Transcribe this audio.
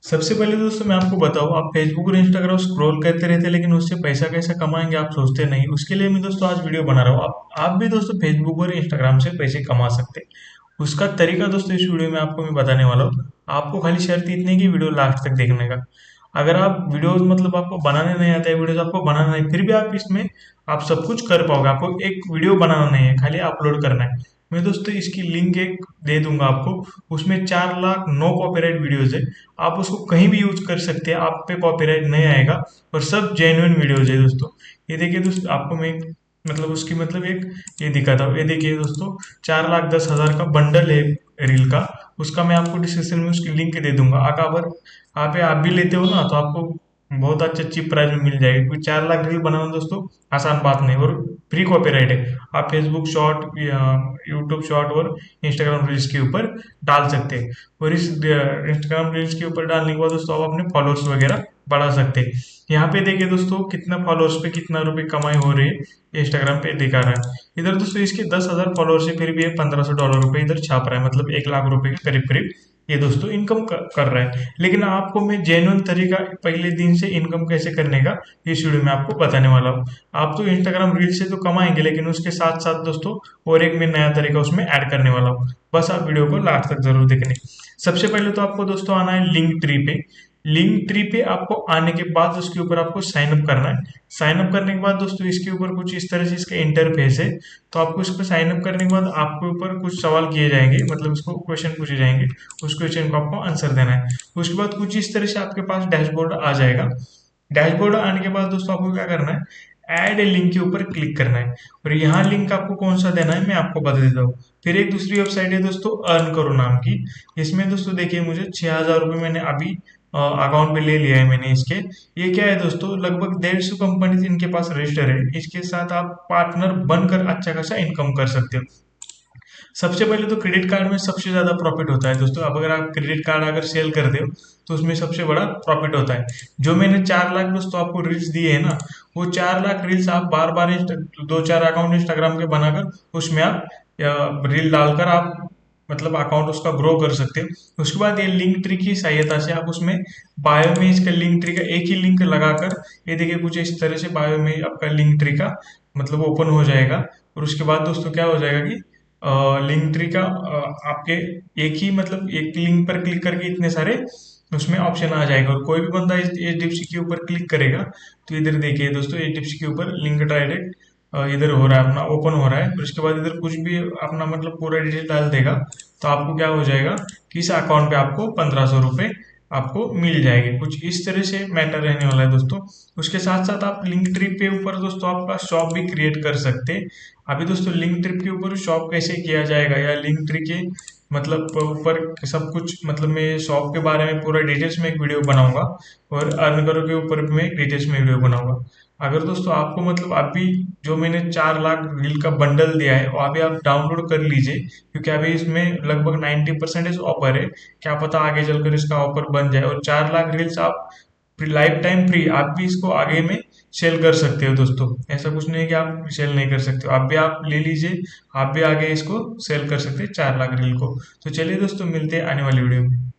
सबसे पहले दोस्तों मैं आपको बताऊँ, आप फेसबुक और इंस्टाग्राम स्क्रॉल करते रहते हैं लेकिन उससे पैसा कैसे कमाएंगे आप सोचते नहीं। उसके लिए मैं दोस्तों आज वीडियो बना रहा हूँ। आप भी दोस्तों फेसबुक और इंस्टाग्राम से पैसे कमा सकते हैं। उसका तरीका दोस्तों इस वीडियो में आपको मैं बताने वाला हूँ। आपको खाली शर्त इतनी की वीडियो लास्ट तक देखने का। अगर आप वीडियो मतलब आपको बनाने नहीं आता है, वीडियोस आपको बनाना नहीं, फिर भी आप इसमें आप सब कुछ कर पाओगे। आपको एक वीडियो बनाना नहीं है, खाली अपलोड करना है। मैं दोस्तों इसकी लिंक एक दे दूंगा आपको। उसमें 4 लाख नो कॉपीराइट वीडियोज है। आप उसको कहीं भी यूज कर सकते हैं, आप पे कॉपीराइट नहीं आएगा। और सब जेन्युइन वीडियोज है दोस्तों। ये देखिए दोस्तों, आपको मैं मतलब उसकी मतलब एक ये दिखाता हूँ। ये देखिए दोस्तों, 4,10,000 का बंडल है रील का। उसका मैं आपको डिस्क्रिप्शन में उसकी लिंक दे दूंगा। अगर आप भी लेते हो ना, तो आपको बहुत अच्छे चीप प्राइस में मिल जाएगी। क्योंकि 4 लाख रील बनाना दोस्तों आसान बात नहीं, और फ्री कॉपीराइट है। आप फेसबुक शॉर्ट, यूट्यूब शॉर्ट और इंस्टाग्राम रील्स के ऊपर डाल सकते हैं। और इस इंस्टाग्राम रील्स के ऊपर डालने के बाद दोस्तों आप अपने फॉलोअर्स वगैरह बढ़ा सकते हैं। यहाँ पे देखिए दोस्तों, कितना फॉलोअर्स पे कितना रुपए कमाई हो रही है इंस्टाग्राम पे दिखा रहा है। इधर दोस्तों इसके 10,000 फॉलोअर्स है, फिर भी ये $1,500 रुपए इधर छाप रहा है, मतलब 1 लाख रुपए के करीब करीब ये दोस्तों इनकम कर रहा है। लेकिन आपको मैं जेन्युइन तरीका पहले दिन से इनकम कैसे करने का इस वीडियो में आपको बताने वाला हूँ। आप तो इंस्टाग्राम रील से तो कमाएंगे, लेकिन उसके साथ साथ दोस्तों और एक मैं नया तरीका उसमें ऐड करने वाला हूँ। बस आप वीडियो को लास्ट तक जरूर देखने। सबसे पहले तो आपको दोस्तों आना है लिंक ट्री पे। लिंक ट्री पे आपको आने के बाद उसके ऊपर आपको साइन अप करना है। साइन अप करने के बाद दोस्तों इसके ऊपर कुछ इस तरह से इसका इंटरफेस है। तो आपको इसको साइन अप करने के बाद आपके ऊपर कुछ सवाल किए जाएंगे, मतलब उसको क्वेश्चन पूछे जाएंगे। उस क्वेश्चन को आपको आंसर देना है। उसके बाद कुछ इस तरह से आपके पास डैशबोर्ड आ जाएगा। डैशबोर्ड आने के बाद दोस्तों आपको क्या करना है, ऐड ए लिंक के ऊपर क्लिक करना है। और यहाँ लिंक आपको कौन सा देना है मैं आपको बता देता हूँ। फिर एक दूसरी वेबसाइट है दोस्तों, अर्न करो नाम की। इसमें दोस्तों देखिए, मुझे 6,000 रुपये मैंने अभी अकाउंट पे ले लिया है मैंने इसके। ये क्या है दोस्तों, लगभग 150 कंपनी इनके पास रजिस्टर है। इसके साथ आप पार्टनर बनकर अच्छा खासा इनकम कर सकते हो। सबसे पहले तो क्रेडिट कार्ड में सबसे ज्यादा प्रॉफिट होता है दोस्तों। अब अगर आप क्रेडिट कार्ड अगर सेल करते हो तो उसमें सबसे बड़ा प्रॉफिट होता है। जो मैंने 4 लाख दोस्तों आपको रील्स दिए है ना, वो 4 लाख रील्स आप बार बार 2-4 अकाउंट इंस्टाग्राम के बनाकर उसमें आप रील डालकर आप मतलब अकाउंट उसका ग्रो कर सकते हो। उसके बाद ये लिंक ट्री की सहायता से आप उसमें बायो में इसका लिंक ट्री का एक ही लिंक लगाकर, ये देखिए कुछ इस तरह से बायो में आपका लिंक ट्री का मतलब ओपन हो जाएगा। और उसके बाद दोस्तों क्या हो जाएगा कि लिंक ट्री का आपके एक ही मतलब एक लिंक पर क्लिक करके इतने सारे उसमें ऑप्शन आ जाएगा। और कोई भी बंदा इस HDFC के ऊपर क्लिक करेगा तो इधर देखिए दोस्तों, HDFC के ऊपर लिंक डायरेक्ट इधर हो रहा है, अपना ओपन हो रहा है। फिर उसके बाद इधर कुछ भी अपना मतलब पूरा डिटेल डाल देगा तो आपको क्या हो जाएगा कि इस अकाउंट पे आपको 1,500 रुपये आपको मिल जाएगी। कुछ इस तरह से मैटर रहने वाला है दोस्तों। उसके साथ साथ आप लिंक ट्रिप के ऊपर दोस्तों आपका शॉप भी क्रिएट कर सकते हैं। अभी दोस्तों लिंक ट्रिप के ऊपर शॉप कैसे किया जाएगा, या लिंक ट्री के मतलब ऊपर सब कुछ मतलब मैं शॉप के बारे में पूरा डिटेल्स में एक वीडियो बनाऊंगा। और अर्न करो के ऊपर भी मैं एक डिटेल्स में वीडियो बनाऊंगा। अगर दोस्तों आपको मतलब अभी जो मैंने 4 लाख रील का बंडल दिया है वो अभी आप डाउनलोड कर लीजिए, क्योंकि अभी इसमें लगभग 90% ऑफर है। क्या पता आगे चलकर इसका ऑफर बन जाए और 4 लाख रील्स आप लाइफ टाइम फ्री आप भी इसको आगे में सेल कर सकते हो दोस्तों। ऐसा कुछ नहीं है कि आप सेल नहीं कर सकते हो, आप भी आप ले लीजिए। आप भी आगे इसको सेल कर सकते हैं 4 लाख रील को। तो चलिए दोस्तों, मिलते हैं आने वाली वीडियो में।